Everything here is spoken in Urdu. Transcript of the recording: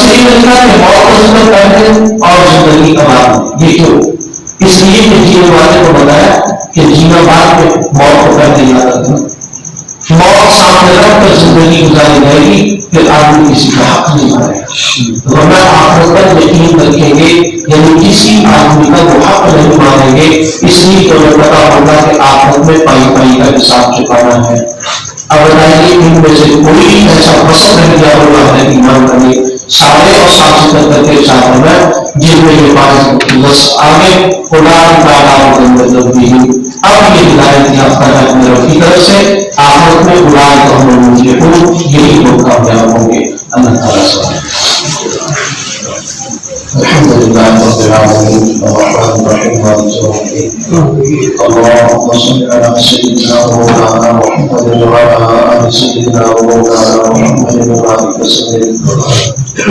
سے یہ لکھا کہ موت کا ذکر پہلے اور زندگی کا بعد. یہ کیوں؟ اس لیے کہ جینے والے کو بتایا کہ جینا بعد میں موت کو پہلے یاد رکھنا. موت سامنے رکھ کر زندگی گزاری جائے گی، پھر آدمی کسی کا حق نہیں مارے گا. ورنہ آخرت پر یقین رکھیں گے، یعنی کسی آدمی کا وہ حق نہیں مانیں گے. اس لیے تو ہمیں پتا ہوگا کہ آخرت میں پائی پائی کا حساب چکانا ہے. اب بتائیے ان میں سے کوئی ایسا مسئلہ نہیں کیا ہوگا ہے ایمان کرنے سارے اور ساتھی کر کے ساتھ میں جن میں یہ بات بس آگے خدا تعالیٰ کے اندر بھی اب یہ ہدایت یافتہ ہے اپنے رب کی طرف سے. آخرت میں خدا کو ہم مجھے ہوں یہی لوگ کامیاب ہوں گے. اللہ تعالیٰ سے الحمد لله رب العالمين الرحمن الرحيم مالك يوم الدين. اللهم صل على سيدنا ومولانا محمد وعلى آل سيدنا ومولانا محمد وبارك وسلم.